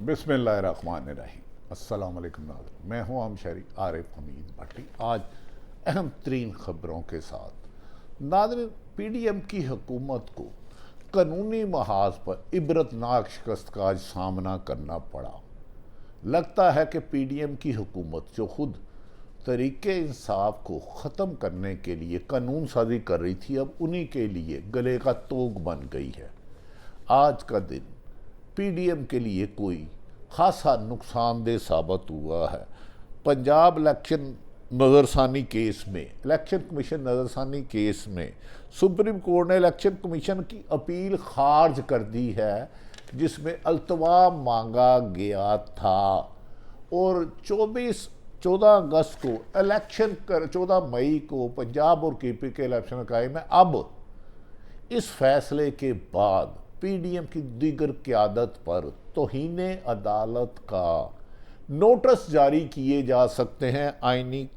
बिस्मिल्लाहिर्रहमानिर्रहीम। अस्सलाम वालेकुम नाज़रीन, मैं हूँ आम शहरी आरिफ हमीद भट्टी। आज अहम तरीन ख़बरों के साथ नाज़रीन, PDM की हुकूमत को कानूनी महाज पर इबरतनाक शिकस्त का आज सामना करना पड़ा। लगता है कि PDM की हुकूमत जो खुद तरीके इंसाफ को ख़त्म करने के लिए कानून साजी कर रही थी, अब उन्हीं के लिए गले का तोग बन गई है। आज का दिन PDM के लिए कोई खासा नुकसानदेह साबित हुआ है। पंजाब इलेक्शन नज़रसानी केस में, इलेक्शन कमीशन नज़रसानी केस में सुप्रीम कोर्ट ने इलेक्शन कमीशन की अपील खारिज कर दी है, जिसमें अल्तवा मांगा गया था और 14 अगस्त को 14 मई को पंजाब और KP के इलेक्शन इकाई में अब इस फैसले के बाद PDM की दीगर क़यादत पर तौहीने अदालत का नोटिस जारी किए जा सकते हैं। आईनी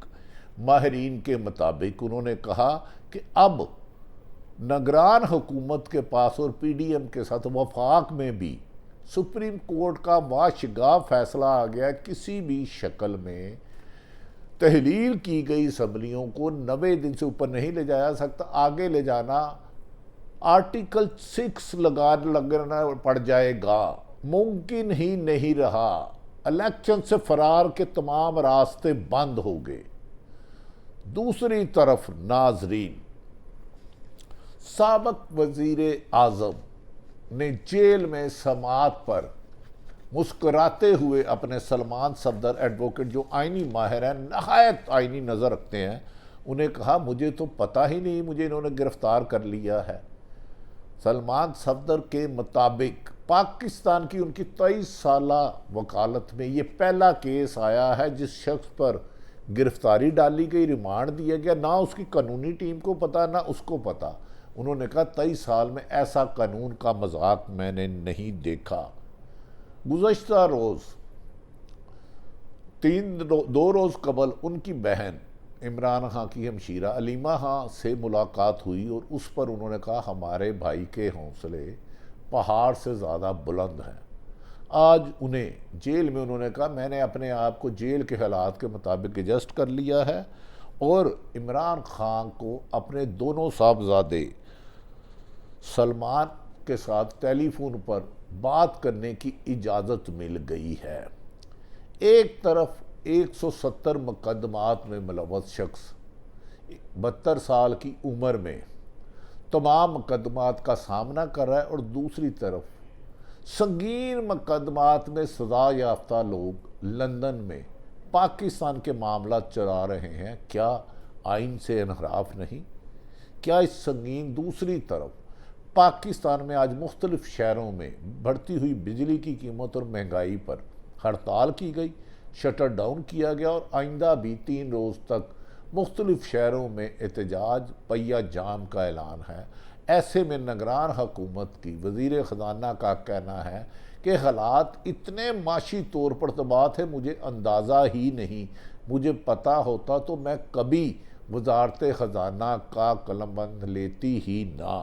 माहिरीन के मुताबिक उन्होंने कहा कि अब निगरान हुकूमत के पास और PDM के साथ वफाक में भी सुप्रीम कोर्ट का वाशगा फैसला आ गया। किसी भी शक्ल में तहलील की गई असम्बलियों को 90 दिन से ऊपर नहीं ले जाया सकता। आगे ले जाना आर्टिकल 6 लगना पड़ जाएगा, मुमकिन ही नहीं रहा। इलेक्शन से फरार के तमाम रास्ते बंद हो गए। दूसरी तरफ नाजरीन, साबिक वजीर आज़म ने जेल में समाअत पर मुस्कुराते हुए अपने सलमान सफदर एडवोकेट, जो आईनी माहिर हैं, नहायत आईनी नज़र रखते हैं, उन्हें कहा मुझे तो पता ही नहीं, मुझे इन्होंने गिरफ्तार कर लिया है। सलमान सफदर के मुताबिक पाकिस्तान की उनकी 23 साला वकालत में ये पहला केस आया है जिस शख्स पर गिरफ्तारी डाली गई, रिमांड दिया गया, ना उसकी कानूनी टीम को पता ना उसको पता। उन्होंने कहा 23 साल में ऐसा कानून का मजाक मैंने नहीं देखा। गुज़श्ता रोज़ 2 रोज़ कबल उनकी बहन इमरान खां की हमशीरा अलीमा खां से मुलाकात हुई और उस पर उन्होंने कहा हमारे भाई के हौसले पहाड़ से ज़्यादा बुलंद हैं। आज उन्हें जेल में उन्होंने कहा मैंने अपने आप को जेल के हालात के मुताबिक एडजस्ट कर लिया है और इमरान खान को अपने दोनों साहबजादे सलमान के साथ टेलीफोन पर बात करने की इजाज़त मिल गई है। एक तरफ 170 मुकदमात में मुलव्वस शख्स 72 साल की उम्र में तमाम मुकदमात का सामना कर रहा है और दूसरी तरफ संगीन मुकदमात में सज़ा याफ्ता लोग लंदन में पाकिस्तान के मामला चला रहे हैं। क्या आइन से इनहराफ नहीं? क्या इस संगीन दूसरी तरफ पाकिस्तान में आज मुख्तलिफ शहरों में बढ़ती हुई बिजली की कीमत और महंगाई पर हड़ताल की गई, शटर डाउन किया गया और आइंदा भी 3 रोज़ तक मुख्तलिफ शहरों में एहतजाज पहिया जाम का ऐलान है। ऐसे में निगरान हुकूमत की वज़ीर ख़जाना का कहना है कि हालात इतने माशी तौर पर तबाह है, मुझे अंदाज़ा ही नहीं, मुझे पता होता तो मैं कभी वज़ारत ख़जाना का कलमबंद लेती ही ना।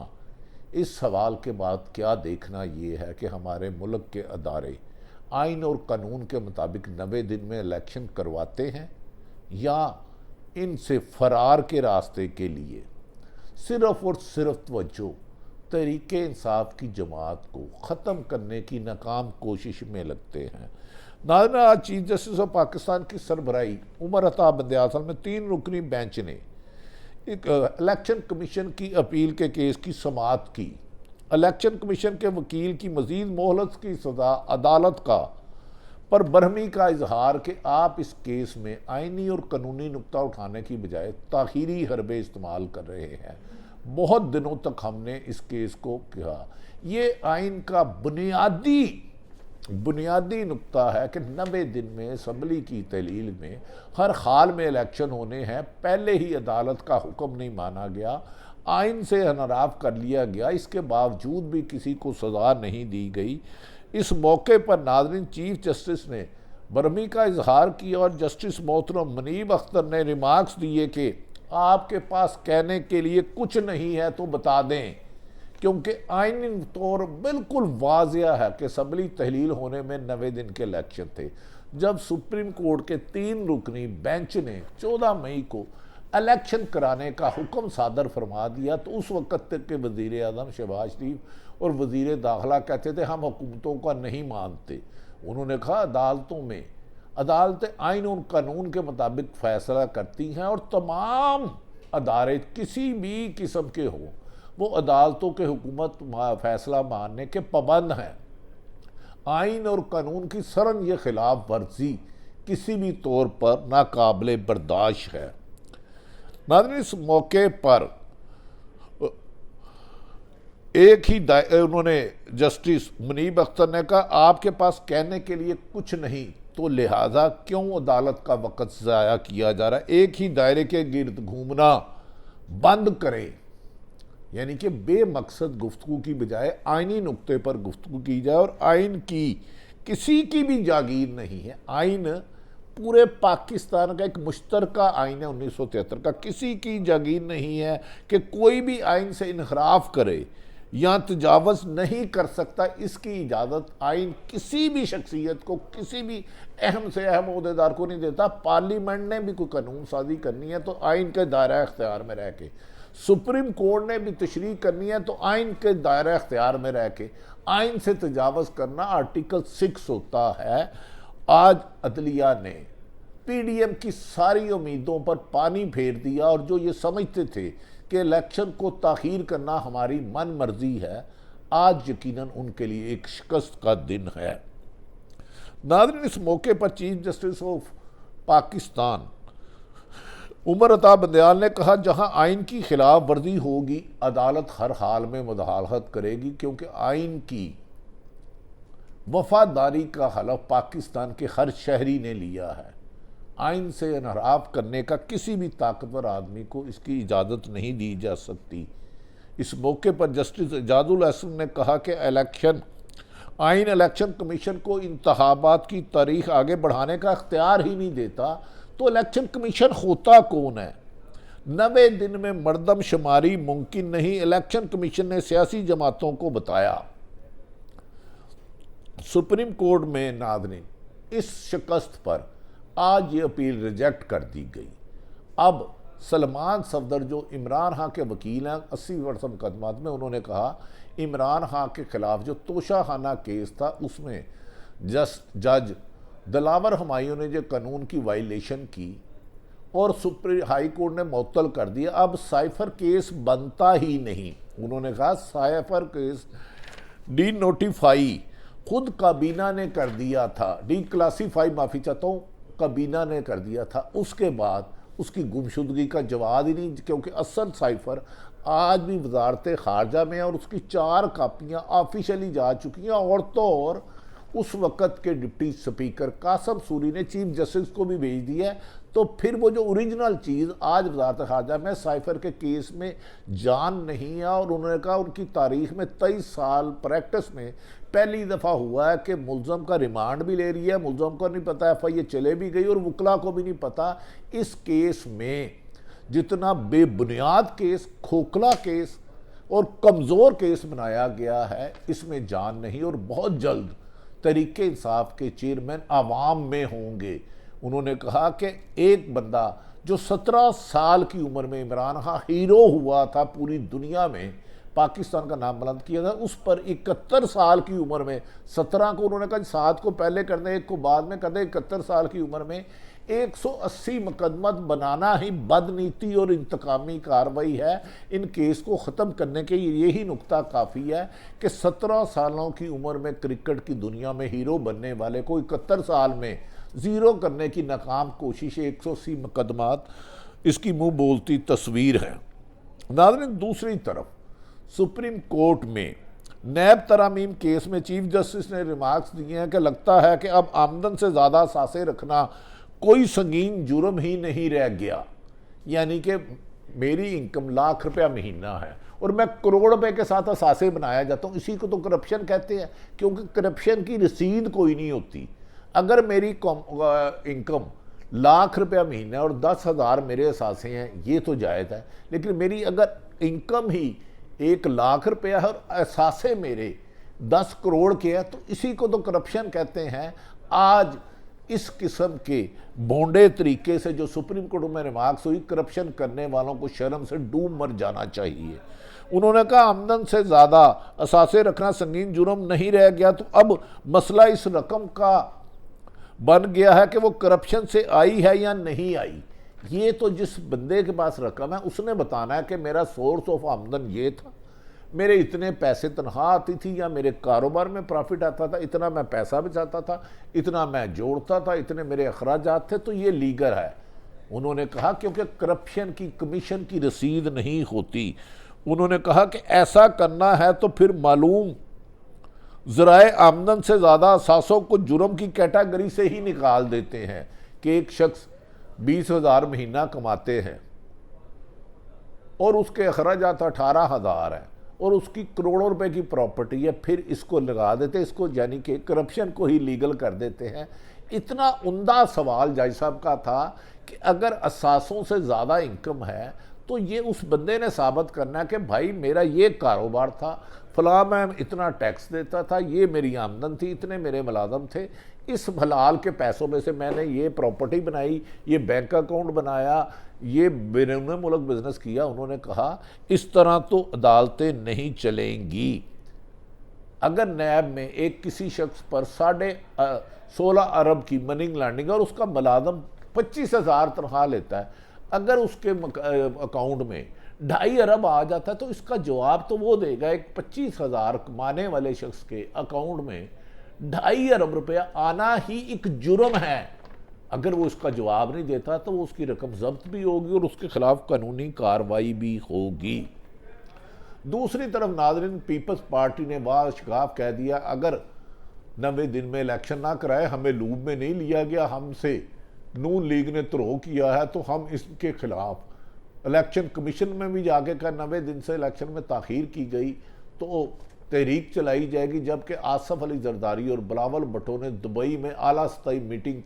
इस सवाल के बाद क्या देखना ये है कि हमारे मुल्क के अदारे आइन और कानून के मुताबिक 90 दिन में इलेक्शन करवाते हैं या इनसे फरार के रास्ते के लिए सिर्फ और सिर्फ तवज्जो तहरीके इंसाफ की जमात को ख़त्म करने की नाकाम कोशिश में लगते हैं। नाज़रीन, आज चीफ जस्टिस ऑफ पाकिस्तान की सरबराही उमर अता बंदे आज़म में 3 रुकनी बेंच ने एक इलेक्शन कमीशन की अपील के केस की समाअत की। इलेक्शन कमीशन के वकील की मज़ीद मोहलत की सज़ा अदालत का पर बरहमी का इजहार कि आप इस केस में आइनी और कानूनी नुक्ता उठाने की बजाय ताख़ीरी हरबे इस्तेमाल कर रहे हैं। बहुत दिनों तक हमने इस केस को कहा, ये आइन का बुनियादी नुक्ता है कि 90 दिन में असम्बली की तहलील में हर हाल में इलेक्शन होने हैं। पहले ही अदालत का हुक्म नहीं माना गया, आइन से इनहराफ कर लिया गया, इसके बावजूद भी किसी को सज़ा नहीं दी गई। इस मौके पर नाज़रीन, चीफ जस्टिस ने बरहमी का इजहार किया और जस्टिस मोहतरम मुनीब अख्तर ने रिमार्क्स दिए कि आपके पास कहने के लिए कुछ नहीं है तो बता दें کیونکہ آئینی طور بالکل واضح ہے کہ اسمبلی تحلیل ہونے میں 90 دن کے الیکشن تھے۔ جب سپریم کورٹ کے 3 رکنی بینچ نے 14 مئی کو الیکشن کرانے کا حکم صادر فرما دیا تو اس وقت تک کے وزیر اعظم شہباز شریف اور وزیر داخلہ کہتے تھے ہم حکومتوں کا نہیں مانتے۔ انہوں نے کہا عدالتیں آئین اور قانون کے مطابق فیصلہ کرتی ہیں اور تمام ادارے کسی بھی قسم کے ہوں وہ عدالتوں کے حکومت فیصلہ ماننے کے پابند ہیں۔ آئین اور قانون کی سرن یہ خلاف ورزی کسی بھی طور پر ناقابل برداشت ہے۔ ناظرین، اس موقع پر انہوں نے جسٹس منیب اختر نے کہا آپ کے پاس کہنے کے لیے کچھ نہیں تو لہٰذا کیوں عدالت کا وقت ضائع کیا جا رہا ہے؟ ایک ہی دائرے کے گرد گھومنا بند کریں، یعنی کہ بے مقصد گفتگو کی بجائے آئینی نقطے پر گفتگو کی جائے۔ اور آئین کی کسی کی بھی جاگیر نہیں ہے، آئین پورے پاکستان کا ایک مشترکہ آئین ہے 1973 کا، کسی کی جاگیر نہیں ہے کہ کوئی بھی آئین سے انحراف کرے یا تجاوز نہیں کر سکتا، اس کی اجازت آئین کسی بھی شخصیت کو، کسی بھی اہم سے اہم عہدیدار کو نہیں دیتا۔ پارلیمنٹ نے بھی کوئی قانون سازی کرنی ہے تو آئین کے دائرہ اختیار میں رہ کے، سپریم کورٹ نے بھی تشریح کرنی ہے تو آئین کے دائرہ اختیار میں رہ کے، آئین سے تجاوز کرنا آرٹیکل 6 ہوتا ہے۔ آج عدلیہ نے پی ڈی ایم کی ساری امیدوں پر پانی پھیر دیا، اور جو یہ سمجھتے تھے کہ الیکشن کو تاخیر کرنا ہماری من مرضی ہے، آج یقیناً ان کے لیے ایک شکست کا دن ہے۔ ناظرین، اس موقع پر chief justice of Pakistan Umar Ata Bandial نے کہا جہاں آئین کی خلاف ورزی ہوگی عدالت ہر حال میں مداخلت کرے گی، کیونکہ آئین کی وفاداری کا حلف پاکستان کے ہر شہری نے لیا ہے۔ آئین سے انحراف کرنے کا کسی بھی طاقتور آدمی کو اس کی اجازت نہیں دی جا سکتی۔ اس موقع پر جسٹس اعجاز الاحسن نے کہا کہ آئین الیکشن کمیشن کو انتخابات کی تاریخ آگے بڑھانے کا اختیار ہی نہیں دیتا، تو الیکشن کمیشن ہوتا کون ہے؟ 90 دن میں مردم شماری ممکن نہیں، الیکشن کمیشن نے سیاسی جماعتوں کو بتایا۔ سپریم کورٹ میں ناظرین اس شکست پر آج یہ اپیل ریجیکٹ کر دی گئی۔ اب سلمان صفدر جو عمران خان کے وکیل ہیں 80% مقدمات میں، انہوں نے کہا عمران خان کے خلاف جو توشہ خانہ کیس تھا اس میں جج دلاور ہمایوں نے جو قانون کی وائلیشن کی اور ہائی کورٹ نے معطل کر دیا، اب سائفر کیس بنتا ہی نہیں۔ انہوں نے کہا سائفر کیس ڈی نوٹیفائی خود کابینہ نے کر دیا تھا، ڈی کلاسیفائی معافی چاہتا ہوں، کابینہ نے کر دیا تھا، اس کے بعد اس کی گمشدگی کا جواز ہی نہیں، کیونکہ اصل سائفر آج بھی وزارت خارجہ میں ہے اور اس کی 4 کاپیاں آفیشلی جا چکی ہیں، اور تو اور اس وقت کے ڈپٹی سپیکر قاسم سوری نے چیف جسٹس کو بھی بھیج دیا ہے۔ تو پھر وہ جو اوریجنل چیز آج وزارت خارجہ میں سائفر کے کیس میں جان نہیں ہے، اور انہوں نے کہا ان کی تاریخ میں 23 سال پریکٹس میں پہلی دفعہ ہوا ہے کہ ملزم کا ریمانڈ بھی لے رہی ہے، ملزم کو نہیں پتا ایف آئی اے چلے بھی گئی اور وکلا کو بھی نہیں پتا۔ اس کیس میں جتنا بے بنیاد کیس، کھوکھلا کیس اور کمزور کیس بنایا گیا ہے، اس میں جان نہیں، اور بہت جلد تحریک انصاف کے چیئرمین عوام میں ہوں گے۔ انہوں نے کہا کہ ایک بندہ جو 17 سال کی عمر میں عمران خان ہیرو ہوا تھا پوری دنیا میں، پاکستان کا نام بلند کیا تھا، اس پر 71 سال کی عمر میں، 17 کو انہوں نے کہا 7 کو پہلے کر دیں 1 کو بعد میں کر دیں، 71 سال کی عمر میں 180 مقدمات بنانا ہی بدنیتی اور انتقامی کاروائی ہے۔ ان کیس کو ختم کرنے کے یہی نقطہ کافی ہے کہ 17 سالوں کی عمر میں کرکٹ کی دنیا میں ہیرو بننے والے کو 71 سال میں زیرو کرنے کی ناکام کوشش 180 مقدمات اس کی منہ بولتی تصویر ہے۔ ناظرین، دوسری طرف سپریم کورٹ میں نیب ترامیم کیس میں چیف جسٹس نے ریمارکس دیے ہیں کہ لگتا ہے کہ اب آمدن سے زیادہ اثاثے رکھنا کوئی سنگین جرم ہی نہیں رہ گیا، یعنی کہ میری انکم ₹1,00,000 مہینہ ہے اور میں کروڑ روپے کے ساتھ اثاثے بنایا جاتا ہوں، اسی کو تو کرپشن کہتے ہیں، کیونکہ کرپشن کی رسید کوئی نہیں ہوتی۔ اگر میری انکم ₹1,00,000 مہینہ اور 10,000 میرے اثاثے ہیں، یہ تو جائز ہے، لیکن میری اگر انکم ہی 1 लाख रुपया है और एहसासे मेरे 10 करोड़ के है, तो इसी को तो करप्शन कहते हैं। आज इस किस्म के भोंडे तरीके से जो सुप्रीम कोर्ट में रिमार्क्स हुई, करप्शन करने वालों को शर्म से डूब मर जाना चाहिए। उन्होंने कहा आमदन से ज़्यादा असासे रखना संगीन जुर्म नहीं रह गया, तो अब मसला इस रकम का बन गया है कि वो करप्शन से आई है या नहीं आई। ये तो जिस बंदे के पास रकम है उसने बताना है कि मेरा सोर्स ऑफ आमदन ये था, मेरे इतने पैसे तनख्वाह आती थी या मेरे कारोबार में प्रॉफिट आता था, इतना मैं पैसा बचाता था, इतना मैं जोड़ता था, इतने मेरे अखराजात थे, तो ये लीगल है। उन्होंने कहा क्योंकि करप्शन की कमीशन की रसीद नहीं होती। उन्होंने कहा कि ऐसा करना है तो फिर मालूम ज़राए आमदन से ज़्यादा असासों को जुर्म की कैटेगरी से ही निकाल देते हैं कि एक शख्स 20,000 महीना कमाते हैं और उसके अखराजात 18,000 हैं और उसकी करोड़ों रुपए की प्रॉपर्टी है, फिर इसको लगा देते, इसको यानी कि करप्शन को ही लीगल कर देते हैं। इतना उम्दा सवाल जज साहब का था कि अगर असासों से ज़्यादा इनकम है तो ये उस बंदे ने साबित करना है कि भाई मेरा ये कारोबार था, फलां मैं इतना टैक्स देता था, ये मेरी आमदन थी, इतने मेरे मुलाजम थे, इस हलाल के पैसों में से मैंने ये प्रॉपर्टी बनाई, ये बैंक अकाउंट बनाया, ये बैरून मुल्क बिजनेस किया। उन्होंने कहा इस तरह तो अदालतें नहीं चलेंगी। अगर नैब में एक किसी शख्स पर 16.5 अरब की मनी लॉन्ड्रिंग और उसका मुलाजम 25,000 तनख्वाह लेता है, अगर उसके अकाउंट में 2.5 अरब आ जाता है तो इसका जवाब तो वो देगा। एक 25,000 कमाने वाले शख्स के अकाउंट में 2.5 अरब रुपया आना ही एक जुर्म है। अगर वो इसका जवाब नहीं देता तो वो उसकी रकम जब्त भी होगी और उसके खिलाफ कानूनी कार्रवाई भी होगी। दूसरी तरफ नाज़रीन, पीपल्स पार्टी ने वाशगाफ कह दिया अगर 90 दिन में इलेक्शन ना कराए, हमें लूप में नहीं लिया गया, हमसे नून लीग ने तरोह किया है, तो हम इसके खिलाफ इलेक्शन कमीशन में भी जाके कहा 90 दिन से इलेक्शन में ताख़ीर की गई तो तहरीक चलाई जाएगी। जबकि आसफ अली जरदारी और बिलावल भुट्टो ने दुबई में आला सतही मीटिंग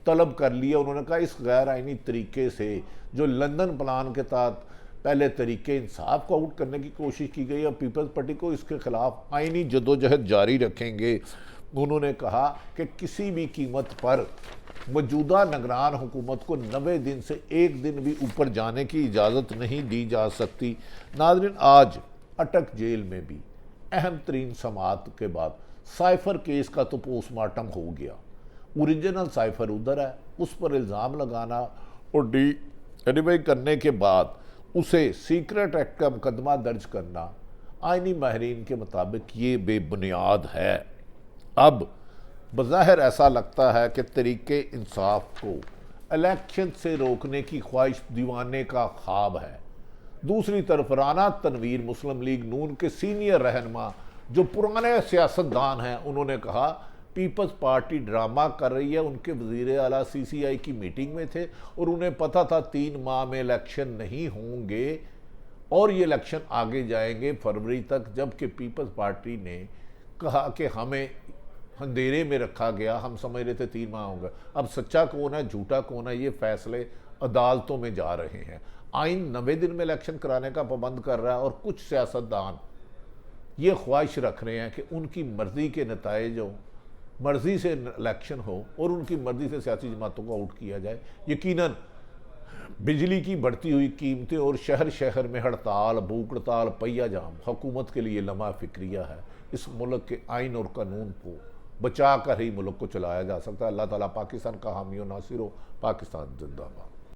तलब कर लिया। उन्होंने कहा इस गैर आइनी तरीके से जो लंदन प्लान के तहत पहले तरीके इंसाफ को आउट करने की कोशिश की गई और पीपल्स पार्टी को इसके खिलाफ आइनी जदोजहद जारी रखेंगे। उन्होंने कहा कि किसी भी कीमत पर मौजूदा निगरान हुकूमत को 90 दिन से एक दिन भी ऊपर जाने की इजाज़त नहीं दी जा सकती। नाज़रीन, आज अटक जेल में भी अहम तरीन समाअत के बाद साइफर केस का तो पोस्टमार्टम हो गया। ओरिजिनल साइफर उधर है, उस पर इल्ज़ाम लगाना और डिफाई करने के बाद उसे सीक्रेट एक्ट का मुकदमा दर्ज करना आइनी माहिरीन के मुताबिक ये बेबुनियाद है। अब बज़ाहिर ऐसा लगता है कि तरीके इंसाफ को इलेक्शन से रोकने की ख्वाहिश दीवाने का ख्वाब है। दूसरी तरफ राना तनवीर मुस्लिम लीग नून के सीनियर रहनुमा जो पुराने सियासतदान हैं, उन्होंने कहा पीपल्स पार्टी ड्रामा कर रही है। उनके वज़ीर आला CCI की मीटिंग में थे और उन्हें पता था 3 माह में इलेक्शन नहीं होंगे और ये इलेक्शन आगे जाएंगे फरवरी तक, जबकि पीपल्स पार्टी ने कहा कि हमें अंधेरे में रखा गया, हम समझ रहे थे 3 माह होंगे। अब सच्चा कौन है झूठा कौन है, ये फैसले अदालतों में जा रहे हैं। आइन 90 दिन में इलेक्शन कराने का पाबंद कर रहा है और कुछ सियासतदान ये ख्वाहिश रख रहे हैं कि उनकी मर्जी के नताइज हो, मर्जी से इलेक्शन हो और उनकी मर्जी से सियासी जमातों को आउट किया जाए। यकीनन बिजली की बढ़ती हुई कीमतें और शहर शहर में हड़ताल, भूख हड़ताल, पहिया जाम हुकूमत के लिए लम्हा फिक्रिया है। इस मुल्क के आइन और कानून को बचा कर ही मुल्क को चलाया जा सकता है। अल्लाह ताला पाकिस्तान का हामी और नासिर हो। पाकिस्तान जिंदाबाद।